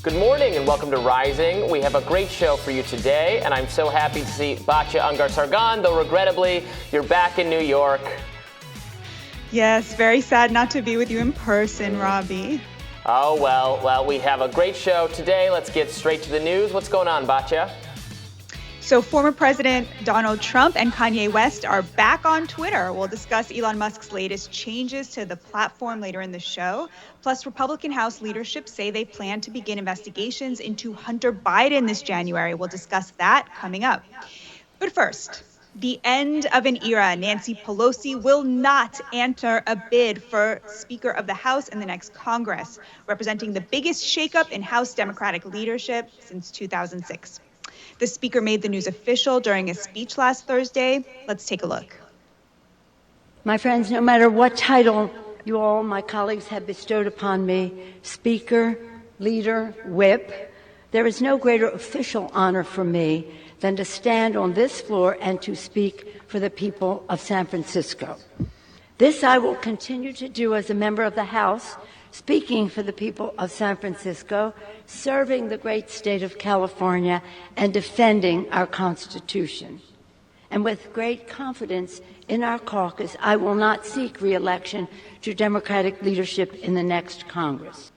Good morning and welcome to Rising. We have a great show for you today, and I'm so happy to see Batya Ungar-Sargon, though regrettably, you're back in New York. Yes, very sad not to be with you in person, Robby. Oh, well, we have a great show today. Let's get straight to the news. What's going on, Batya? So former President Donald Trump and Kanye West are back on Twitter. We'll discuss Elon Musk's latest changes to the platform later in the show. Plus, Republican House leadership say they plan to begin investigations into Hunter Biden this January. We'll discuss that coming up. But first, the end of an era. Nancy Pelosi will not enter a bid for Speaker of the House in the next Congress, representing the biggest shakeup in House Democratic leadership since 2006. The speaker made the news official during a speech last Thursday. Let's take a look. My friends, no matter what title you all, my colleagues, have bestowed upon me, Speaker, Leader, Whip, there is no greater official honor for me than to stand on this floor and to speak for the people of San Francisco. This I will continue to do as a member of the House, speaking for the people of San Francisco, serving the great state of California, and defending our Constitution. And with great confidence in our caucus, I will not seek re-election to Democratic leadership in the next Congress.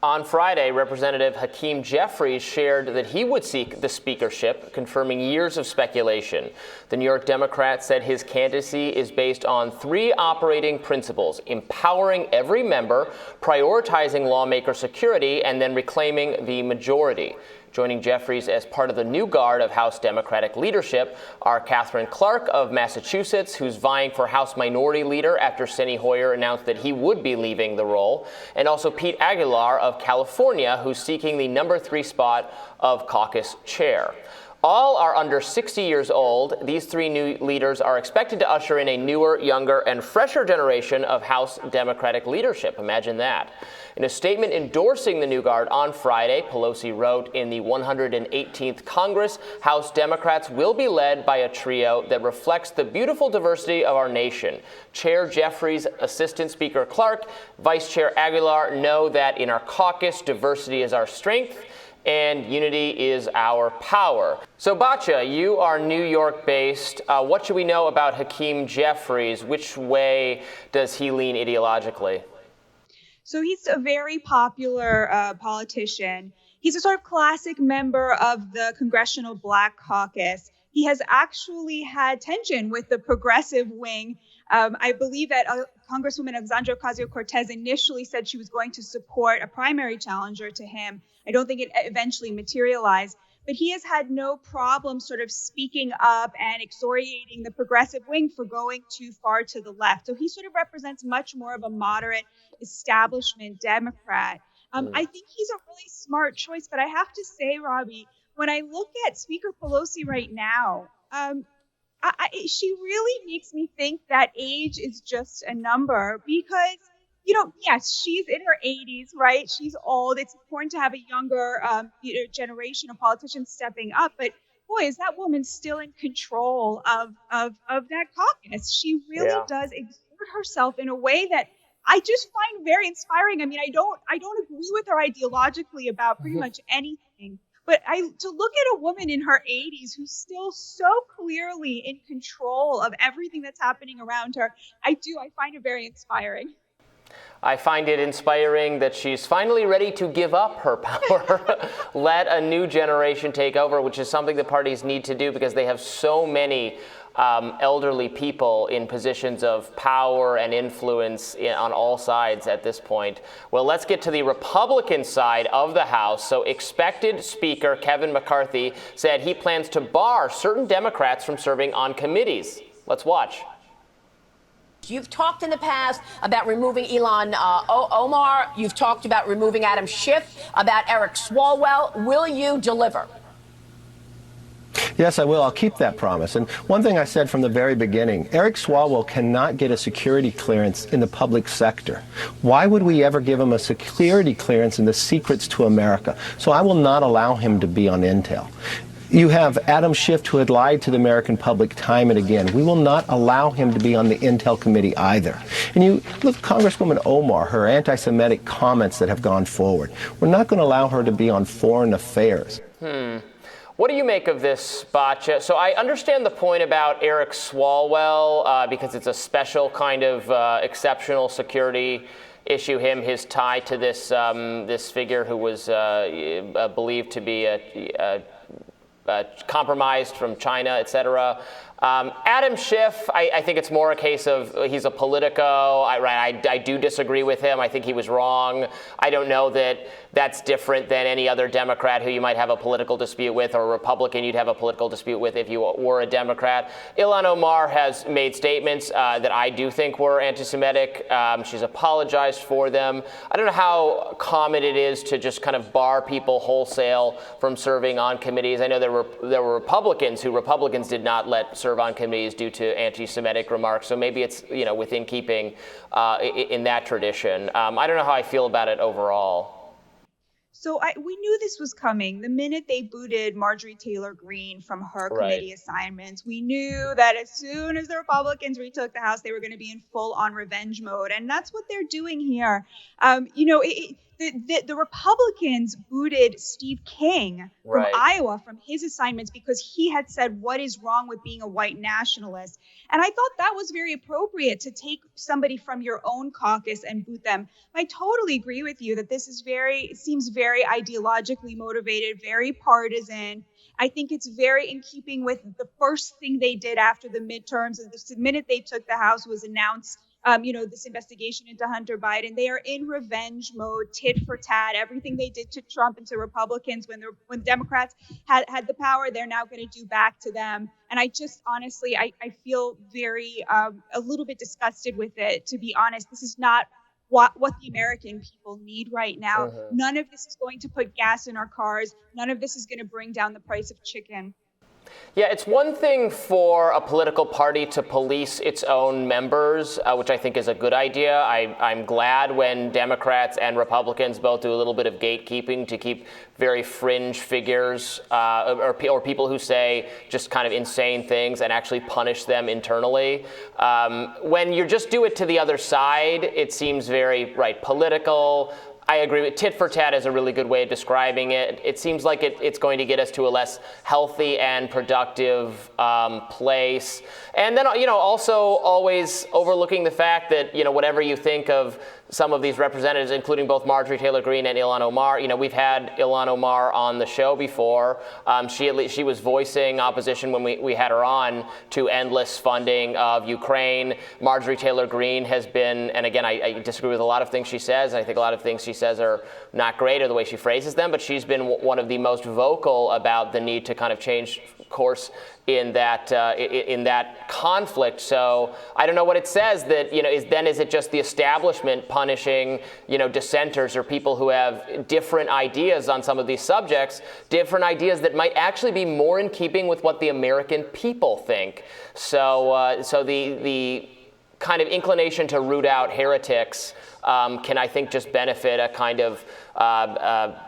On Friday, Representative Hakeem Jeffries shared that he would seek the speakership, confirming years of speculation. The New York Democrat said his candidacy is based on three operating principles: empowering every member, prioritizing lawmaker security, and then reclaiming the majority. Joining Jeffries as part of the new guard of House Democratic leadership are Katherine Clark of Massachusetts, who's vying for House Minority Leader after Steny Hoyer announced that he would be leaving the role, and also Pete Aguilar of California, who's seeking the number 3 spot of caucus chair. All are under 60 years old. These three new leaders are expected to usher in a newer, younger, and fresher generation of House Democratic leadership. Imagine that. In a statement endorsing the new guard on Friday, Pelosi wrote, "In the 118th Congress, House Democrats will be led by a trio that reflects the beautiful diversity of our nation. Chair Jeffries, Assistant Speaker Clark, Vice Chair Aguilar know that in our caucus, diversity is our strength and unity is our power." So, Batya, you are New York-based. What should we know about Hakeem Jeffries? Which way does he lean ideologically? So he's a very popular politician. He's a sort of classic member of the Congressional Black Caucus. He has actually had tension with the progressive wing. I believe that Congresswoman Alexandria Ocasio-Cortez initially said she was going to support a primary challenger to him. I don't think it eventually materialized, but he has had no problem sort of speaking up and excoriating the progressive wing for going too far to the left. So he sort of represents much more of a moderate establishment Democrat. I think he's a really smart choice, but I have to say, Robby, when I look at Speaker Pelosi right now, she really makes me think that age is just a number because, yes, she's in her 80s, right? She's old. It's important to have a younger generation of politicians stepping up. But boy, is that woman still in control of that caucus. She really does exert herself in a way that I just find very inspiring. I mean, I don't agree with her ideologically about pretty much anything. But to look at a woman in her 80s who's still so clearly in control of everything that's happening around her, I find it very inspiring. I find it inspiring that she's finally ready to give up her power, let a new generation take over, which is something the parties need to do because they have so many elderly people in positions of power and influence on all sides at this point. Well, let's get to the Republican side of the House. So expected Speaker Kevin McCarthy said he plans to bar certain Democrats from serving on committees. Let's watch. You've talked in the past about removing Ilhan Omar. You've talked about removing Adam Schiff, about Eric Swalwell. Will you deliver? Yes, I will. I'll keep that promise. And one thing I said from the very beginning, Eric Swalwell cannot get a security clearance in the public sector. Why would we ever give him a security clearance in the secrets to America? So I will not allow him to be on Intel. You have Adam Schiff, who had lied to the American public time and again. We will not allow him to be on the Intel Committee either. And you look, Congresswoman Omar, her anti-Semitic comments that have gone forward. We're not going to allow her to be on foreign affairs. What do you make of this, Batya? So I understand the point about Eric Swalwell because it's a special kind of exceptional security issue. His tie to this this figure who was believed to be compromised from China, et cetera. Adam Schiff, I think it's more a case of he's a politico. I do disagree with him. I think he was wrong. I don't know that that's different than any other Democrat who you might have a political dispute with, or a Republican you'd have a political dispute with if you were a Democrat. Ilhan Omar has made statements that I do think were anti-Semitic. She's apologized for them. I don't know how common it is to just kind of bar people wholesale from serving on committees. I know there were Republicans did not let serve on committees due to anti-Semitic remarks. So maybe it's within keeping in that tradition. I don't know how I feel about it overall. So we knew this was coming. The minute they booted Marjorie Taylor Greene from her committee assignments, we knew that as soon as the Republicans retook the House, they were going to be in full-on revenge mode. And that's what they're doing here. The Republicans booted Steve King from Iowa from his assignments because he had said, what is wrong with being a white nationalist? And I thought that was very appropriate to take somebody from your own caucus and boot them. I totally agree with you that this is seems very ideologically motivated, very partisan. I think it's very in keeping with the first thing they did after the midterms. The minute they took the House was announced this investigation into Hunter Biden. They are in revenge mode, tit for tat. Everything they did to Trump and to Republicans when Democrats had the power, they're now going to do back to them. And I just honestly, I feel very a little bit disgusted with it, to be honest. This is not what the American people need right now. None of this is going to put gas in our cars. None of this is going to bring down the price of chicken. Yeah, it's one thing for a political party to police its own members, which I think is a good idea. I'm glad when Democrats and Republicans both do a little bit of gatekeeping to keep very fringe figures or people who say just kind of insane things and actually punish them internally. When you just do it to the other side, it seems very political. I agree with tit for tat is a really good way of describing it. It seems like it's going to get us to a less healthy and productive place. And then, also always overlooking the fact that, whatever you think of some of these representatives, including both Marjorie Taylor Greene and Ilhan Omar, we've had Ilhan Omar on the show before. She was voicing opposition when we had her on to endless funding of Ukraine. Marjorie Taylor Greene has been, and again, I disagree with a lot of things she says. I think a lot of things she says are not great or the way she phrases them, but she's been one of the most vocal about the need to kind of change course in that conflict. So I don't know what it says that, is it just the establishment punishing, dissenters or people who have different ideas on some of these subjects, different ideas that might actually be more in keeping with what the American people think. So the kind of inclination to root out heretics can, I think, just benefit a kind of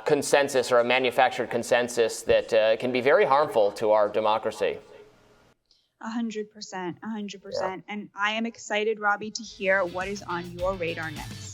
consensus or a manufactured consensus that can be very harmful to our democracy. 100%. And I am excited, Robby, to hear what is on your radar next.